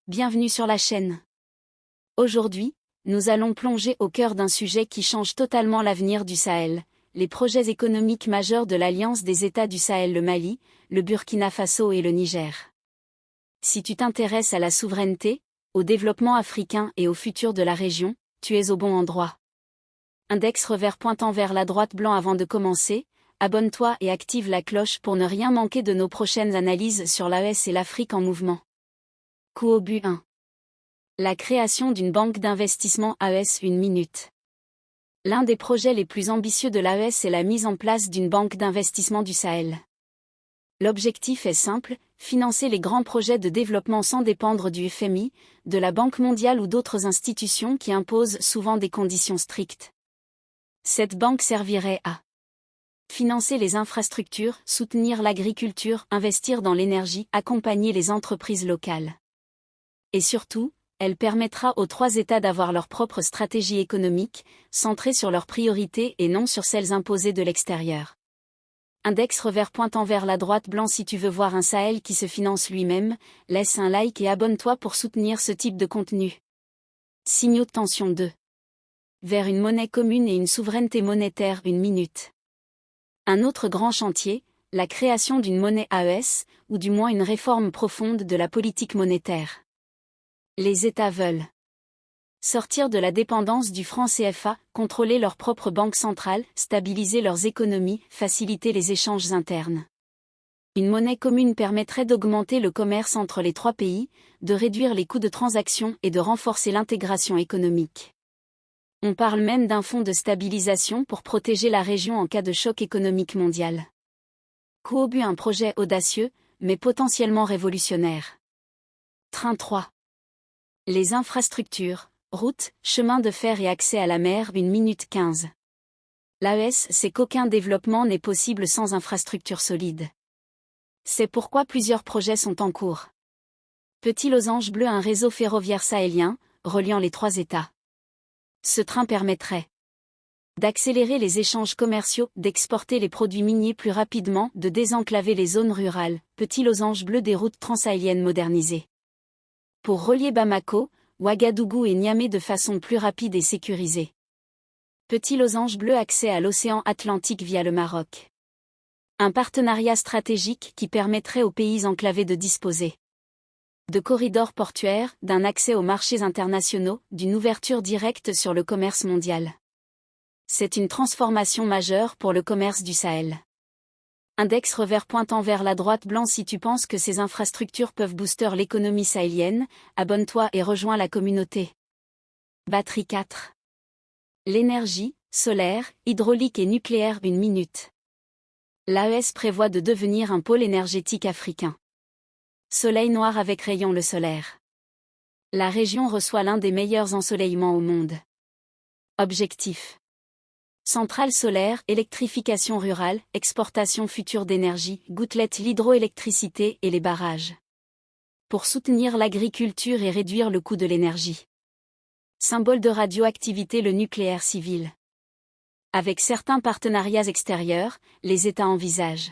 Bienvenue sur la chaîne. Aujourd'hui, nous allons plonger au cœur d'un sujet qui change totalement l'avenir du Sahel, les projets économiques majeurs de l'Alliance des États du Sahel, le Mali, le Burkina Faso et le Niger. Si tu t'intéresses à la souveraineté, au développement africain et au futur de la région, tu es au bon endroit. Index revers pointant vers la droite blanc. Avant de commencer, abonne-toi et active la cloche pour ne rien manquer de nos prochaines analyses sur l'AES et l'Afrique en mouvement. Coup au but 1. La création d'une banque d'investissement AES. Une minute. L'un des projets les plus ambitieux de l'AES est la mise en place d'une banque d'investissement du Sahel. L'objectif est simple, financer les grands projets de développement sans dépendre du FMI, de la Banque mondiale ou d'autres institutions qui imposent souvent des conditions strictes. Cette banque servirait à financer les infrastructures, soutenir l'agriculture, investir dans l'énergie, accompagner les entreprises locales. Et surtout, elle permettra aux trois États d'avoir leur propre stratégie économique, centrée sur leurs priorités et non sur celles imposées de l'extérieur. Index revers pointant vers la droite blanc. Si tu veux voir un Sahel qui se finance lui-même, laisse un like et abonne-toi pour soutenir ce type de contenu. Signaux de tension 2. Vers une monnaie commune et une souveraineté monétaire. Une minute. Un autre grand chantier, la création d'une monnaie AES, ou du moins une réforme profonde de la politique monétaire. Les États veulent sortir de la dépendance du franc CFA, contrôler leur propre banque centrale, stabiliser leurs économies, faciliter les échanges internes. Une monnaie commune permettrait d'augmenter le commerce entre les trois pays, de réduire les coûts de transaction et de renforcer l'intégration économique. On parle même d'un fonds de stabilisation pour protéger la région en cas de choc économique mondial. Coup au but, un projet audacieux, mais potentiellement révolutionnaire. Train 3. Les infrastructures, routes, chemins de fer et accès à la mer. 1 minute 15. L'AES sait qu'aucun développement n'est possible sans infrastructures solides. C'est pourquoi plusieurs projets sont en cours. Petit losange bleu, un réseau ferroviaire sahélien, reliant les trois États. Ce train permettrait d'accélérer les échanges commerciaux, d'exporter les produits miniers plus rapidement, de désenclaver les zones rurales. Petit losange bleu, des routes transsahéliennes modernisées. Pour relier Bamako, Ouagadougou et Niamey de façon plus rapide et sécurisée. Petit losange bleu, accès à l'océan Atlantique via le Maroc. Un partenariat stratégique qui permettrait aux pays enclavés de disposer de corridors portuaires, d'un accès aux marchés internationaux, d'une ouverture directe sur le commerce mondial. C'est une transformation majeure pour le commerce du Sahel. Index revers pointant vers la droite blanc. Si tu penses que ces infrastructures peuvent booster l'économie sahélienne, abonne-toi et rejoins la communauté. Batterie 4. L'énergie, solaire, hydraulique et nucléaire. 1 minute. L'AES prévoit de devenir un pôle énergétique africain. Soleil noir avec rayon le solaire. La région reçoit l'un des meilleurs ensoleillements au monde. Objectif. Centrales solaires, électrification rurale, exportation future d'énergie, gouttelettes, l'hydroélectricité et les barrages. Pour soutenir l'agriculture et réduire le coût de l'énergie. Symbole de radioactivité, le nucléaire civil. Avec certains partenariats extérieurs, les États envisagent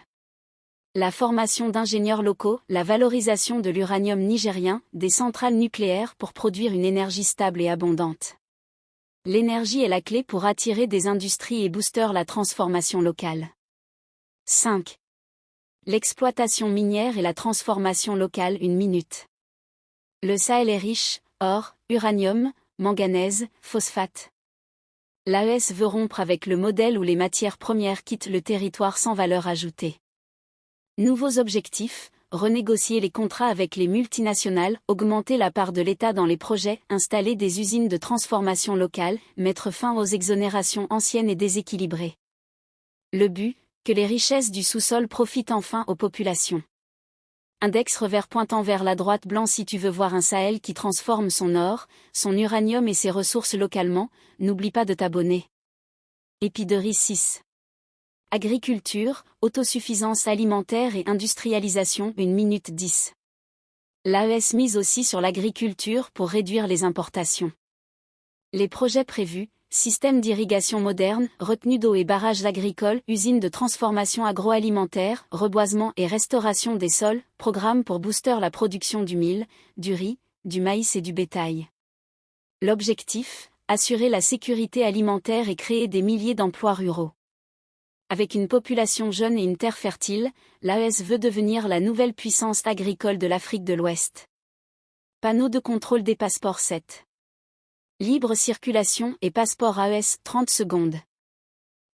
la formation d'ingénieurs locaux, la valorisation de l'uranium nigérien, des centrales nucléaires pour produire une énergie stable et abondante. L'énergie est la clé pour attirer des industries et booster la transformation locale. 5. L'exploitation minière et la transformation locale. 1 minute. Le Sahel est riche, or, uranium, manganèse, phosphate. L'AES veut rompre avec le modèle où les matières premières quittent le territoire sans valeur ajoutée. Nouveaux objectifs, renégocier les contrats avec les multinationales, augmenter la part de l'État dans les projets, installer des usines de transformation locale, mettre fin aux exonérations anciennes et déséquilibrées. Le but, que les richesses du sous-sol profitent enfin aux populations. Index revers pointant vers la droite blanc. Si tu veux voir un Sahel qui transforme son or, son uranium et ses ressources localement, n'oublie pas de t'abonner. Épiderie 6. Agriculture, autosuffisance alimentaire et industrialisation. 1 minute 10. L'AES mise aussi sur l'agriculture pour réduire les importations. Les projets prévus, système d'irrigation moderne, retenue d'eau et barrages agricoles, usines de transformation agroalimentaire, reboisement et restauration des sols, programme pour booster la production du mil, du riz, du maïs et du bétail. L'objectif, assurer la sécurité alimentaire et créer des milliers d'emplois ruraux. Avec une population jeune et une terre fertile, l'AES veut devenir la nouvelle puissance agricole de l'Afrique de l'Ouest. Panneau de contrôle des passeports 7. Libre circulation et passeport AES 30 secondes.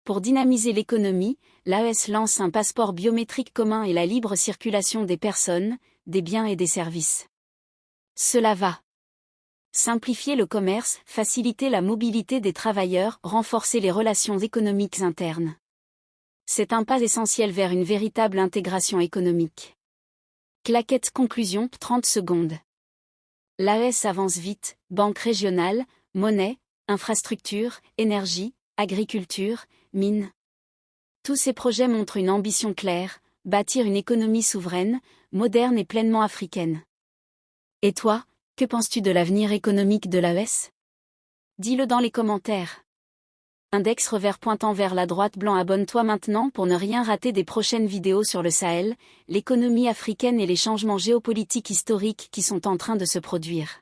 Pour dynamiser l'économie, l'AES lance un passeport biométrique commun et la libre circulation des personnes, des biens et des services. Cela va simplifier le commerce, faciliter la mobilité des travailleurs, renforcer les relations économiques internes. C'est un pas essentiel vers une véritable intégration économique. Claquette conclusion 30 secondes. L'AES avance vite, banque régionale, monnaie, infrastructure, énergie, agriculture, mines. Tous ces projets montrent une ambition claire, bâtir une économie souveraine, moderne et pleinement africaine. Et toi, que penses-tu de l'avenir économique de l'AES? Dis-le dans les commentaires. Index revers pointant vers la droite blanc. Abonne-toi maintenant pour ne rien rater des prochaines vidéos sur le Sahel, l'économie africaine et les changements géopolitiques historiques qui sont en train de se produire.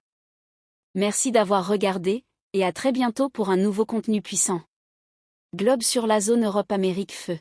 Merci d'avoir regardé, et à très bientôt pour un nouveau contenu puissant. Globe sur la zone Europe-Amérique Feu.